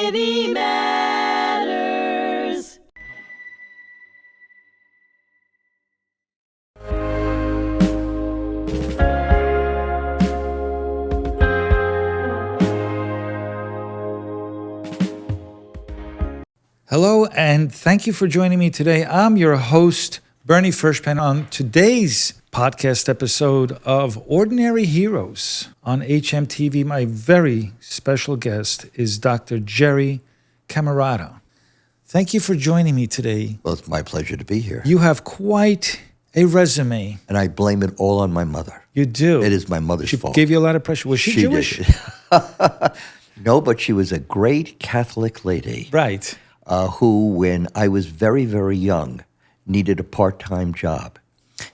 Society Matters. Hello, and thank you for joining me today. I'm your host, Bernie Furshpan, on today's podcast episode of Ordinary Heroes on hmTv. My very special guest is Dr. Jerry Cammarata. Thank you for joining me today. Well, it's my pleasure to be here. You have quite a resume. And I blame it all on my mother. You do. It is my mother's fault. She gave you a lot of pressure. Was she Jewish? Did. No, but she was a great Catholic lady. Right. Who, when I was very, very young, needed a part-time job.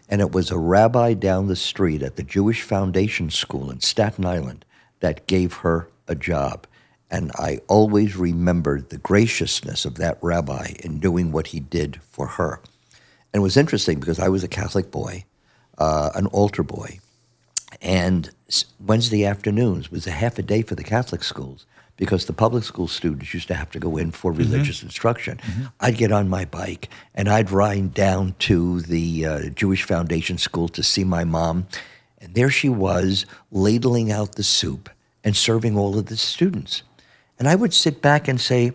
And it was a rabbi down the street at the Jewish Foundation School in Staten Island that gave her a job. And I always remembered the graciousness of that rabbi in doing what he did for her. And it was interesting because I was a Catholic boy, an altar boy. And Wednesday afternoons was a half a day for the Catholic schools because the public school students used to have to go in for religious instruction. I'd get on my bike and I'd ride down to the Jewish Foundation School to see my mom. And there she was ladling out the soup and serving all of the students. And I would sit back and say,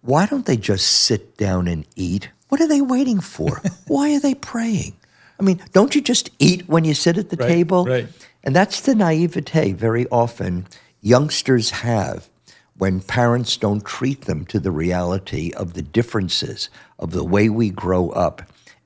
why don't they just sit down and eat? What are they waiting for? Why are they praying? I mean, don't you just eat when you sit at the table? Right. And that's the naivete very often youngsters have when parents don't treat them to the reality of the differences of the way we grow up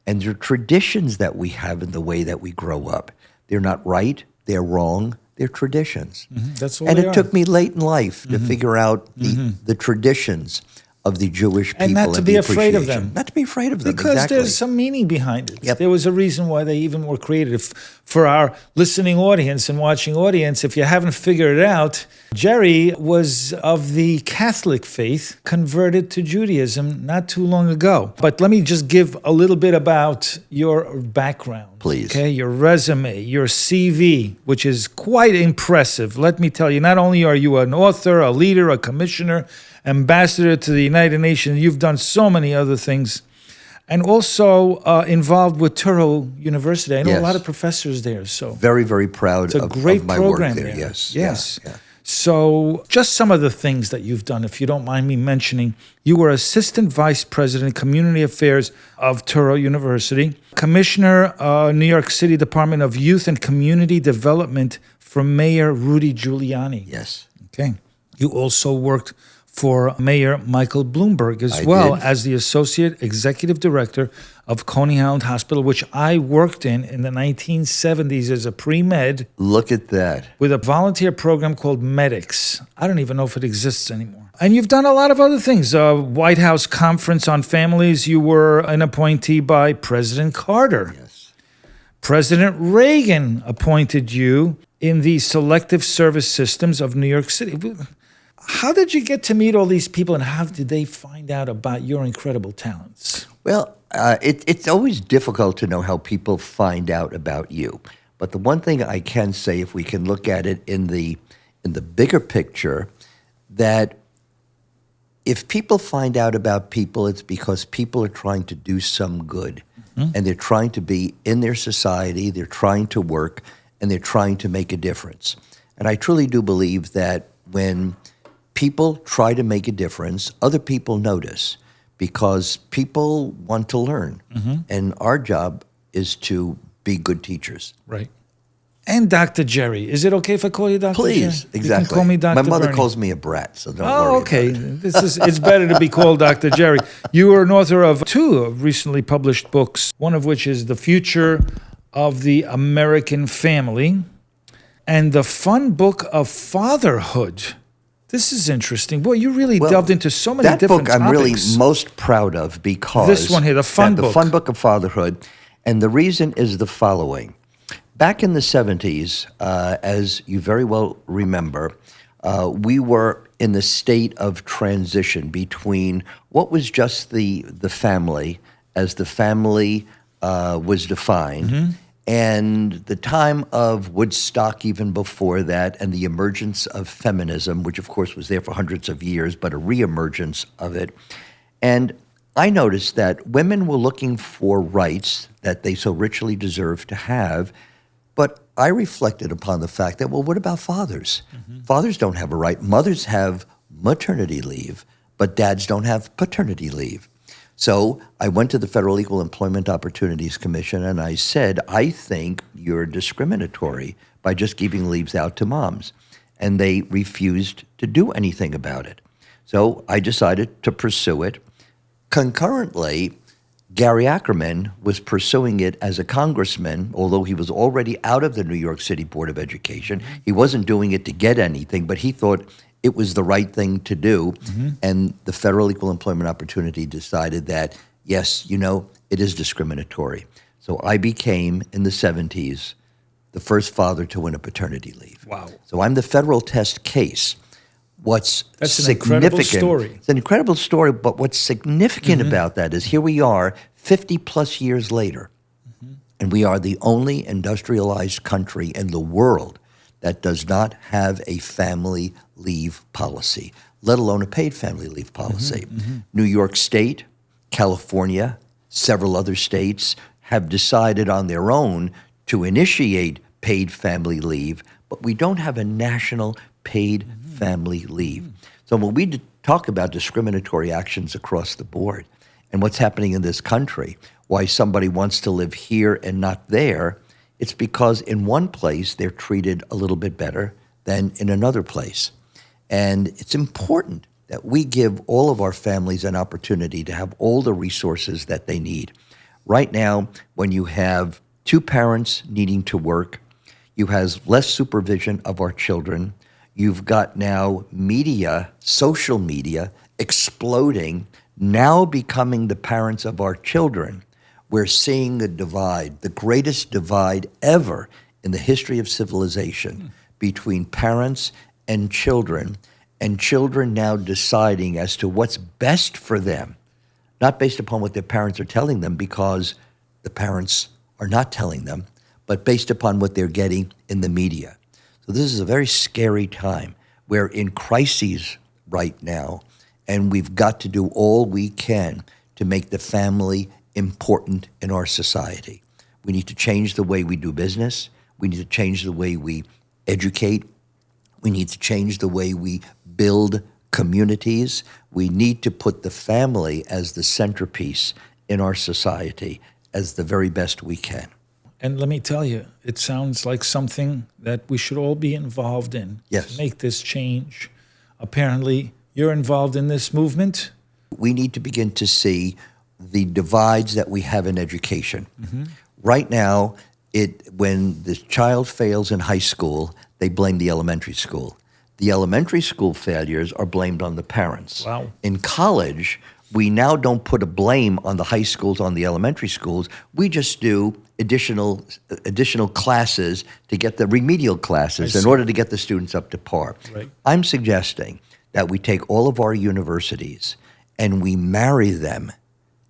and the traditions that we have in the way that we grow up. They're not right, they're wrong, they're traditions. That's all And they it are. took me late in life to figure out the traditions of the Jewish people. And not to be the afraid of appreciation. them. Not to be afraid of them, Because exactly. there's some meaning behind it. Yep. There was a reason why they even were created. For our listening audience and watching audience, if you haven't figured it out, Jerry was of the Catholic faith, converted to Judaism not too long ago. But let me just give a little bit about your background. Please. Okay, your resume, your CV, which is quite impressive. Let me tell you, not only are you an author, a leader, a commissioner, ambassador to the United Nations, you've done so many other things. And also involved with Touro University. I know a Yes. lot of professors there. So Very, very proud it's a great of my program work there. there. Yes. Yes. Yeah. So just some of the things that you've done, if you don't mind me mentioning. You were Assistant Vice President, Community Affairs of Touro University, Commissioner, New York City Department of Youth and Community Development for Mayor Rudy Giuliani. Yes. Okay. You also worked for Mayor Michael Bloomberg as I well did. as the Associate Executive Director of Coney Island Hospital, which I worked in the 1970s as a pre-med Look at that. with a volunteer program called Medics. I don't even know if it exists anymore. And you've done a lot of other things. White House Conference on Families, you were an appointee by President Carter. Yes. President Reagan appointed you in the Selective Service Systems of New York City. How did you get to meet all these people, and how did they find out about your incredible talents? Well, it's always difficult to know how people find out about you. But the one thing I can say, if we can look at it in the bigger picture, that if people find out about people, it's because people are trying to do some good. And they're trying to be in their society, they're trying to work, and they're trying to make a difference. And I truly do believe that when people try to make a difference, other people notice because people want to learn. And our job is to be good teachers. Right. And Dr. Jerry. Is it okay if I call you Dr. Jerry? Please, exactly. You can call me Dr. My mother Bernie. calls me a brat, so don't worry Oh, okay. about it. It's better to be called Dr. Jerry. You are an author of 2 recently published books, one of which is The Future of the American Family and the fun book of Fatherhood. This is interesting. Boy, you really delved into so many different topics. That book I'm really most proud of because... This one here, the fun book. The fun book of Fatherhood. And the reason is the following. Back in the 70s, as you very well remember, we were in the state of transition between what was just the family as the family was defined And the time of Woodstock, even before that, and the emergence of feminism, which of course was there for hundreds of years, but a reemergence of it. And I noticed that women were looking for rights that they so richly deserve to have. But I reflected upon the fact that, well, what about fathers? Fathers don't have a right. Mothers have maternity leave, but dads don't have paternity leave. So I went to the Federal Equal Employment Opportunities Commission and I said, I think you're discriminatory by just giving leaves out to moms. And they refused to do anything about it. So I decided to pursue it. Concurrently, Gary Ackerman was pursuing it as a congressman, although he was already out of the New York City Board of Education. He wasn't doing it to get anything, but he thought it was the right thing to do. And the Federal Equal Employment Opportunity decided that, yes, it is discriminatory. So I became, in the 70s, the first father to win a paternity leave. Wow. So I'm the federal test case. That's an incredible story. It's an incredible story, but what's significant about that is here we are 50 plus years later, and we are the only industrialized country in the world that does not have a family leave policy, let alone a paid family leave policy. New York State, California, several other states have decided on their own to initiate paid family leave, but we don't have a national paid family leave. So when we talk about discriminatory actions across the board and what's happening in this country, why somebody wants to live here and not there, it's because in one place they're treated a little bit better than in another place. And it's important that we give all of our families an opportunity to have all the resources that they need. Right now, when you have two parents needing to work, you have less supervision of our children. You've got now media, social media, exploding, now becoming the parents of our children. We're seeing a divide, the greatest divide ever in the history of civilization between parents and children now deciding as to what's best for them, not based upon what their parents are telling them because the parents are not telling them, but based upon what they're getting in the media. So this is a very scary time. We're in crises right now, and we've got to do all we can to make the family important in our society. We need to change the way we do business. We need to change the way we educate. We need to change the way we build communities. We need to put the family as the centerpiece in our society as the very best we can. And let me tell you, it sounds like something that we should all be involved in to make this change. Apparently, you're involved in this movement. We need to begin to see the divides that we have in education. Right now, when the child fails in high school, they blame the elementary school. The elementary school failures are blamed on the parents. Wow. In college, we now don't put a blame on the high schools, on the elementary schools. We just do additional classes to get the remedial classes in order to get the students up to par. Right. I'm suggesting that we take all of our universities and we marry them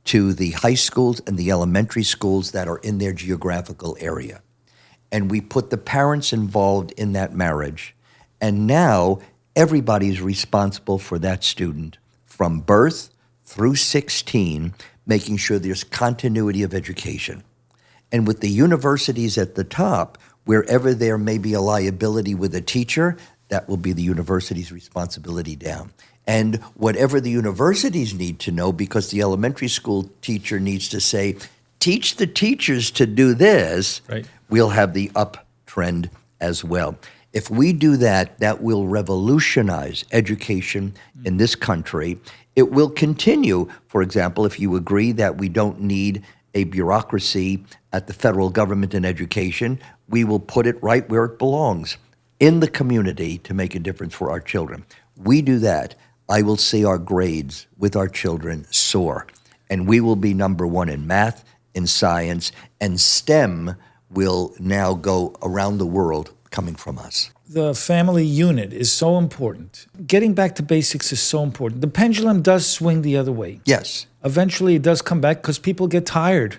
to the high schools and the elementary schools that are in their geographical area. And we put the parents involved in that marriage. And now everybody's responsible for that student from birth through 16, making sure there's continuity of education. And with the universities at the top, wherever there may be a liability with a teacher, that will be the university's responsibility down. And whatever the universities need to know, because the elementary school teacher needs to say, teach the teachers to do this, we'll have the uptrend as well. If we do that, that will revolutionize education in this country. It will continue, for example, if you agree that we don't need a bureaucracy at the federal government in education, we will put it right where it belongs, in the community, to make a difference for our children. We do that, I will see our grades with our children soar, and we will be number one in math, in science, and STEM will now go around the world coming from us. The family unit is so important. Getting back to basics is so important. The pendulum does swing the other way. Yes. Eventually it does come back because people get tired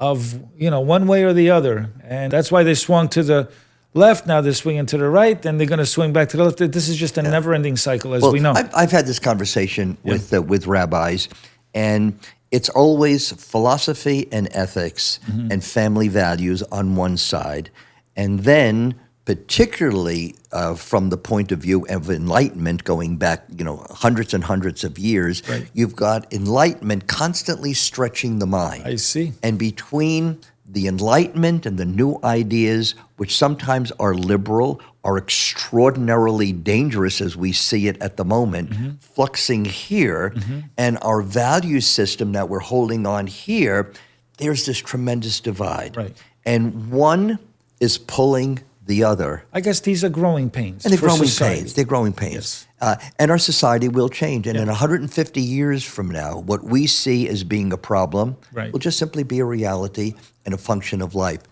of, one way or the other. And that's why they swung to the left. Now they're swinging to the right, then they're going to swing back to the left. This is just a never-ending cycle, as we know. I've had this conversation with rabbis, and it's always philosophy and ethics and family values on one side, and then particularly from the point of view of enlightenment going back, hundreds and hundreds of years, you've got enlightenment constantly stretching the mind. I see. And between the enlightenment and the new ideas, which sometimes are liberal, are extraordinarily dangerous as we see it at the moment, fluxing here, and our value system that we're holding on here, there's this tremendous divide. Right. And one is pulling the other. I guess these are growing pains. And they're growing society. pains. They're growing pains. Yes. And our society will change. And in 150 years from now, what we see as being a problem will just simply be a reality and a function of life.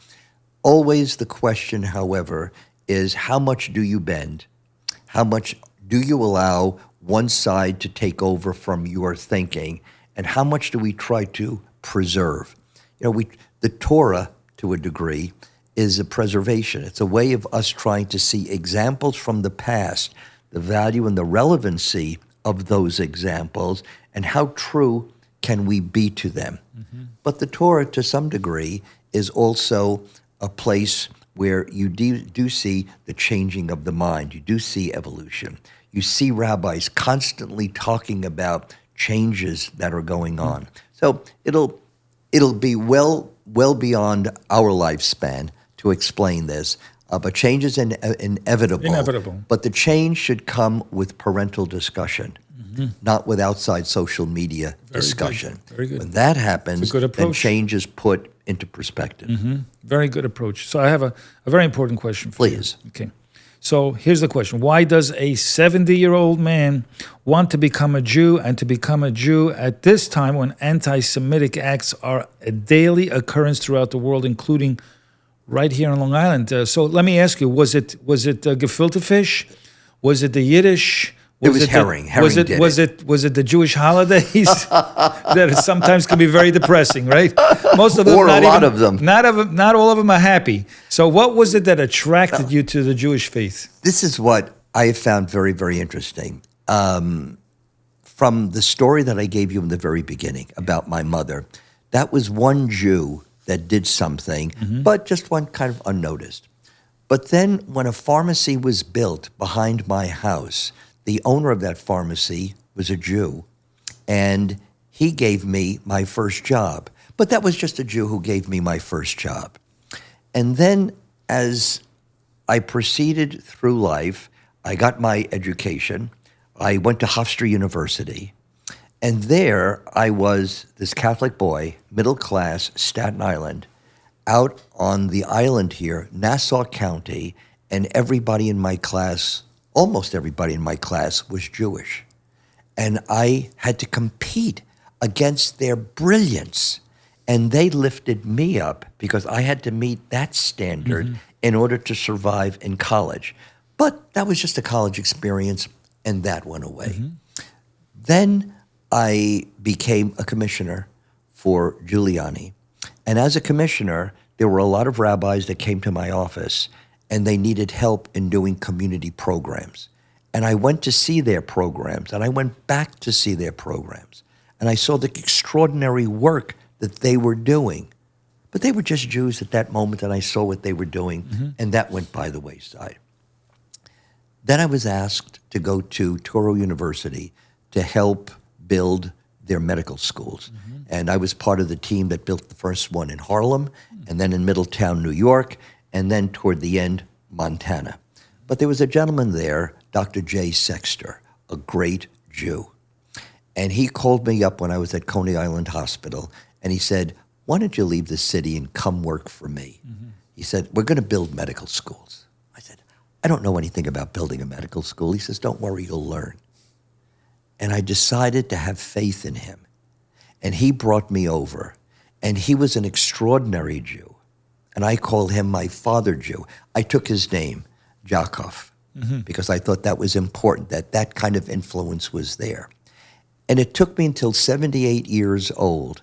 Always the question, however, is how much do you bend? How much do you allow one side to take over from your thinking? And how much do we try to preserve? The Torah, to a degree, is a preservation. It's a way of us trying to see examples from the past, the value and the relevancy of those examples, and how true can we be to them. But the Torah, to some degree, is also a place where you do see the changing of the mind. You do see evolution. You see rabbis constantly talking about changes that are going on. So it'll be well beyond our lifespan to explain this, but change is inevitable. Inevitable. But the change should come with parental discussion, not with outside social media discussion. Good. Very good. When that happens, then change is put into perspective. Very good approach. So I have a very important question for you. Please. Okay. So here's the question. Why does a 70-year-old man want to become a Jew, and to become a Jew at this time when anti-Semitic acts are a daily occurrence throughout the world, including right here on Long Island? So let me ask you, was it gefilte fish? Was it the Yiddish? It was herring. Was it the Jewish holidays that sometimes can be very depressing, right? Most of them, or a lot of them. Not all of them are happy. So what was it that attracted you to the Jewish faith? This is what I have found very, very interesting. From the story that I gave you in the very beginning about my mother, that was one Jew that did something, but just one kind of unnoticed. But then when a pharmacy was built behind my house, the owner of that pharmacy was a Jew, and he gave me my first job. But that was just a Jew who gave me my first job. And then as I proceeded through life, I got my education. I went to Hofstra University, and there I was this Catholic boy, middle class, Staten Island, out on the island here, Nassau County, and everybody in my class, almost everybody in my class, was Jewish. And I had to compete against their brilliance. And they lifted me up because I had to meet that standard in order to survive in college. But that was just a college experience, and that went away. Then I became a commissioner for Giuliani. And as a commissioner, there were a lot of rabbis that came to my office, and they needed help in doing community programs. And I went to see their programs, and I went back to see their programs. And I saw the extraordinary work that they were doing. But they were just Jews at that moment, and I saw what they were doing, and that went by the wayside. Then I was asked to go to Touro University to help build their medical schools. And I was part of the team that built the first one in Harlem, and then in Middletown, New York, and then toward the end, Montana. But there was a gentleman there, Dr. J. Sexter, a great Jew. And he called me up when I was at Coney Island Hospital, and he said, "Why don't you leave the city and come work for me?" He said, "We're going to build medical schools." I said, "I don't know anything about building a medical school." He says, "Don't worry, you'll learn." And I decided to have faith in him. And he brought me over. And he was an extraordinary Jew. And I called him my father Jew. I took his name, Jakov, because I thought that was important, that kind of influence was there. And it took me until 78 years old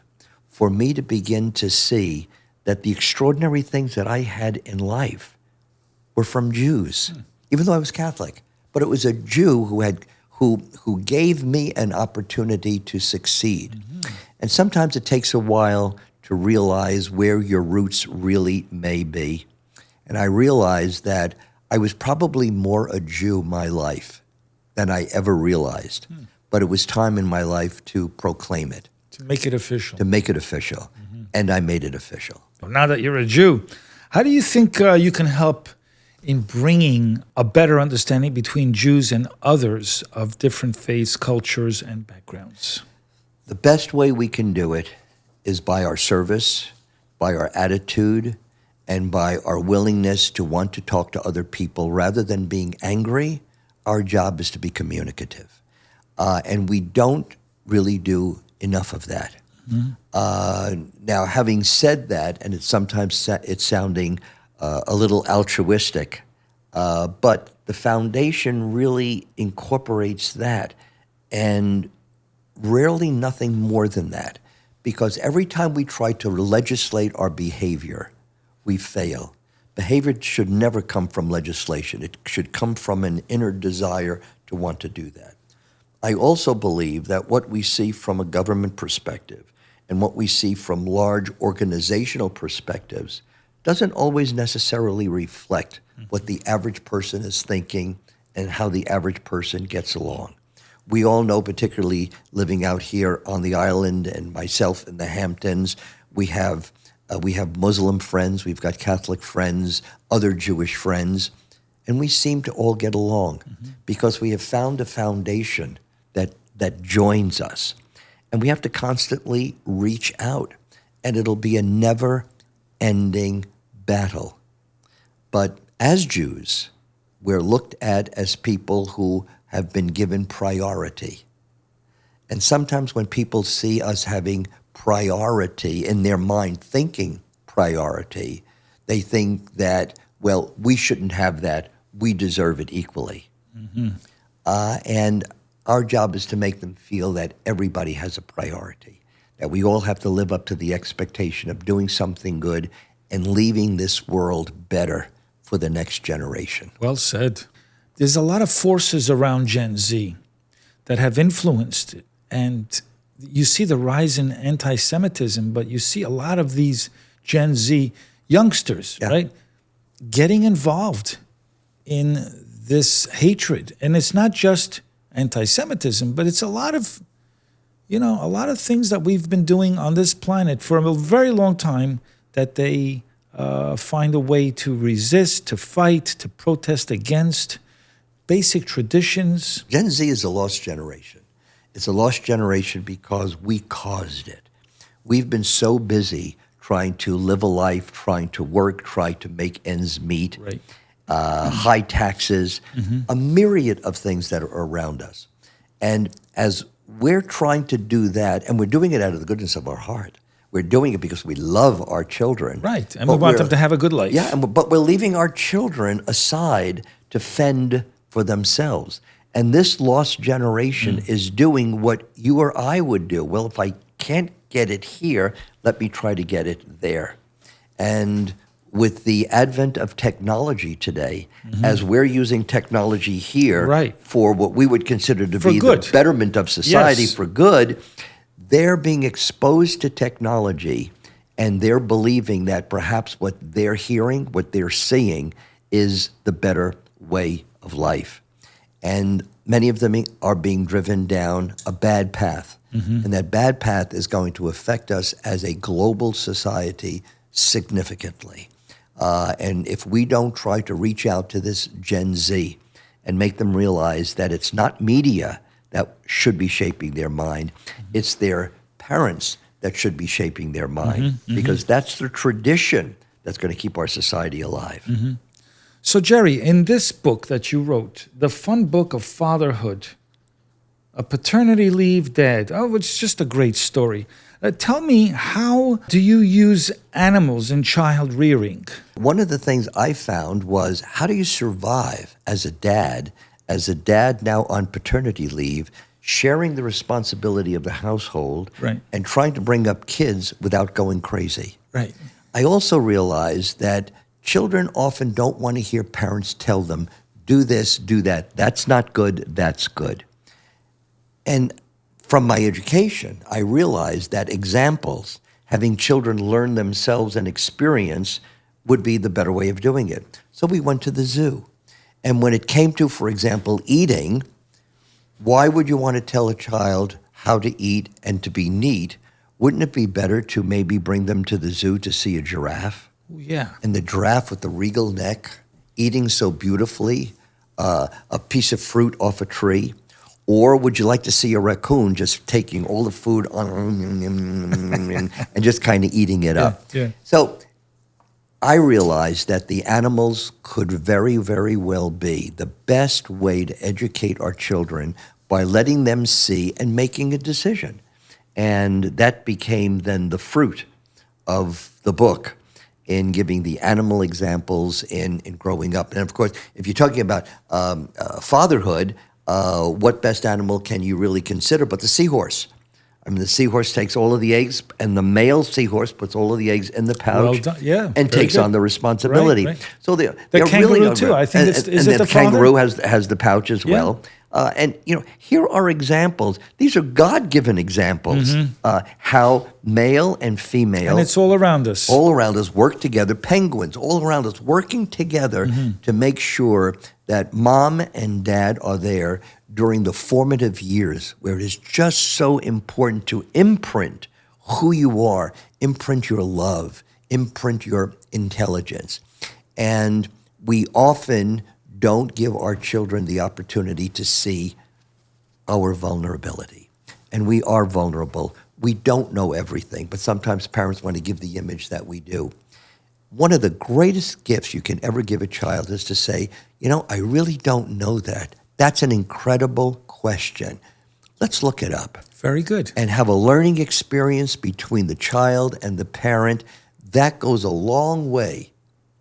for me to begin to see that the extraordinary things that I had in life were from Jews, even though I was Catholic. But it was a Jew who gave me an opportunity to succeed. And sometimes it takes a while to realize where your roots really may be. And I realized that I was probably more a Jew my life than I ever realized. But it was time in my life to proclaim it. To make it official. To make it official. And I made it official. Now that you're a Jew, how do you think you can help in bringing a better understanding between Jews and others of different faiths, cultures, and backgrounds? The best way we can do it is by our service, by our attitude, and by our willingness to want to talk to other people. Rather than being angry, our job is to be communicative. And we don't really do enough of that. Now, having said that, and it's sounding a little altruistic, but the foundation really incorporates that, and rarely nothing more than that. Because every time we try to legislate our behavior, we fail. Behavior should never come from legislation. It should come from an inner desire to want to do that. I also believe that what we see from a government perspective and what we see from large organizational perspectives doesn't always necessarily reflect what the average person is thinking and how the average person gets along. We all know, particularly living out here on the island and myself in the Hamptons, we have Muslim friends, we've got Catholic friends, other Jewish friends, and we seem to all get along because we have found a foundation that joins us. And we have to constantly reach out, and it'll be a never-ending battle. But as Jews, we're looked at as people who have been given priority. And sometimes when people see us having priority in their mind, thinking priority, they think that, well, we shouldn't have that. We deserve it equally. And our job is to make them feel that everybody has a priority, that we all have to live up to the expectation of doing something good and leaving this world better for the next generation. Well said. There's a lot of forces around Gen Z that have influenced it. And you see the rise in anti-Semitism, but you see a lot of these Gen Z youngsters, right, getting involved in this hatred. And it's not just anti-Semitism, but it's a lot of things that we've been doing on this planet for a very long time that they find a way to resist, to fight, to protest against basic traditions. Gen Z is a lost generation. It's a lost generation because we caused it. We've been so busy trying to live a life, trying to work, trying to make ends meet, high taxes, a myriad of things that are around us. And as we're trying to do that, and we're doing it out of the goodness of our heart, we're doing it because we love our children. Right, and we want them to have a good life. Yeah, but we're leaving our children aside to fend for themselves. And this lost generation is doing what you or I would do. Well, if I can't get it here, let me try to get it there. And with the advent of technology today, as we're using technology here for what we would consider to be the betterment of society for good, they're being exposed to technology, and they're believing that perhaps what they're hearing, what they're seeing, is the better way of life. And many of them are being driven down a bad path. And that bad path is going to affect us as a global society significantly. And if we don't try to reach out to this Gen Z and make them realize that it's not media that should be shaping their mind, it's their parents that should be shaping their mind, because that's the tradition that's going to keep our society alive. So, Jerry, in this book that you wrote, The Fun Book of Fatherhood, A Paternity Leave Dad, it's just a great story. Tell me, how do you use animals in child rearing? One of the things I found was, how do you survive as a dad now on paternity leave, sharing the responsibility of the household, Right. and trying to bring up kids without going crazy. Right. I also realized that children often don't want to hear parents tell them, do this, do that. That's not good, that's good. And from my education, I realized that examples, having children learn themselves and experience, would be the better way of doing it. So we went to the zoo. And when it came to, for example, eating, why would you want to tell a child how to eat and to be neat? Wouldn't it be better to maybe bring them to the zoo to see a giraffe? Yeah. And the giraffe with the regal neck, eating so beautifully, a piece of fruit off a tree? Or would you like to see a raccoon just taking all the food and just kind of eating it up? Yeah. So I realized that the animals could very, very well be the best way to educate our children by letting them see and making a decision. And that became then the fruit of the book in giving the animal examples in growing up. And of course, if you're talking about fatherhood, what best animal can you really consider but the seahorse? I mean, the seahorse takes all of the eggs, and the male seahorse puts all of the eggs in the pouch, Well done. Yeah, and very takes good. on the responsibility. Right. So The they're kangaroo really too. I think it's, is and it the the father? kangaroo has the pouch as Yeah. well. And here are examples. These are God-given examples. How male and female, And it's all around us. all around us, work together. Penguins all around us working together to make sure that mom and dad are there during the formative years, where it is just so important to imprint who you are, imprint your love, imprint your intelligence. And we often don't give our children the opportunity to see our vulnerability. And we are vulnerable. We don't know everything, but sometimes parents want to give the image that we do. One of the greatest gifts you can ever give a child is to say, I really don't know that. That's an incredible question. Let's look it up. Very good. And have a learning experience between the child and the parent. That goes a long way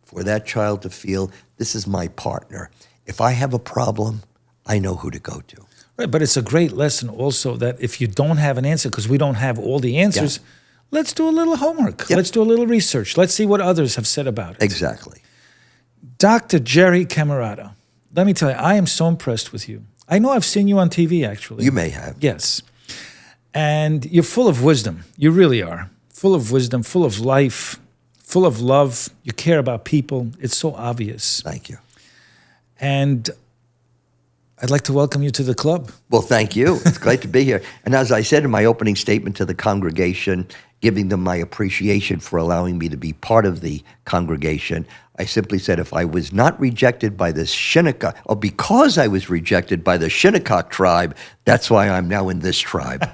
for that child to feel, this is my partner. If I have a problem, I know who to go to. Right, but it's a great lesson also that if you don't have an answer, because we don't have all the answers, let's do a little homework. Yep. Let's do a little research. Let's see what others have said about it. Exactly. Dr. Jerry Cammarata, let me tell you, I am so impressed with you. I know I've seen you on TV, actually. You may have. Yes. And you're full of wisdom. You really are. Full of wisdom, full of life, full of love. You care about people. It's so obvious. Thank you. And I'd like to welcome you to the club. Well, thank you. It's great to be here. And as I said in my opening statement to the congregation, giving them my appreciation for allowing me to be part of the congregation, I simply said if I was not rejected by the Shinnecock, or because I was rejected by the Shinnecock tribe, that's why I'm now in this tribe.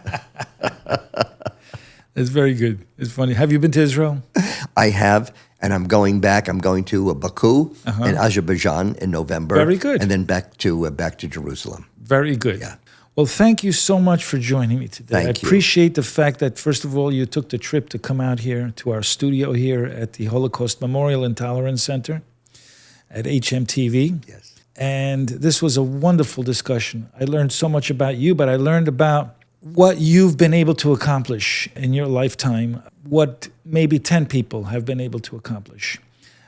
It's very good. It's funny. Have you been to Israel? I have, and I'm going back. I'm going to Baku and Azerbaijan in November. Very good. And then back to Jerusalem. Very good. Yeah. Well, thank you so much for joining me today. Thank I you. appreciate the fact that, first of all, you took the trip to come out here to our studio here at the Holocaust Memorial and Tolerance Center at hmTV. Yes. And this was a wonderful discussion. I learned so much about you, but I learned about what you've been able to accomplish in your lifetime, what maybe 10 people have been able to accomplish.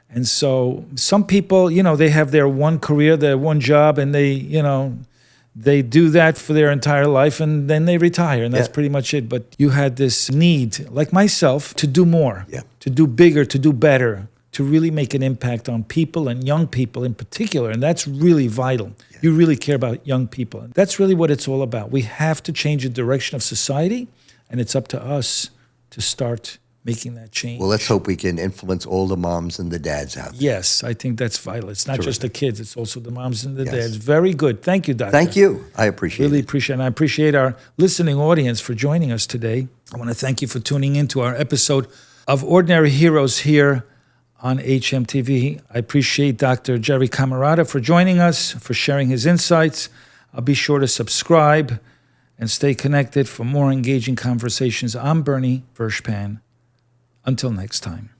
And so some people, they have their one career, their one job, and they do that for their entire life, and then they retire, and that's pretty much it. But you had this need, like myself, to do more, to do bigger, to do better, to really make an impact on people and young people in particular, and that's really vital. You really care about young people. That's really what it's all about. We have to change the direction of society, and it's up to us to start making that change. Well, let's hope we can influence all the moms and the dads out there. Yes, I think that's vital. It's not just the kids, it's also the moms and the Yes. dads. Very good. Thank you, Doctor. Thank you. I appreciate Really it. appreciate it. And I appreciate our listening audience for joining us today. I want to thank you for tuning in to our episode of Ordinary Heroes here on hmTV. I appreciate Dr. Jerry Cammarata for joining us, for sharing his insights. I'll be sure to subscribe and stay connected for more engaging conversations. I'm Bernie Furshpan. Until next time.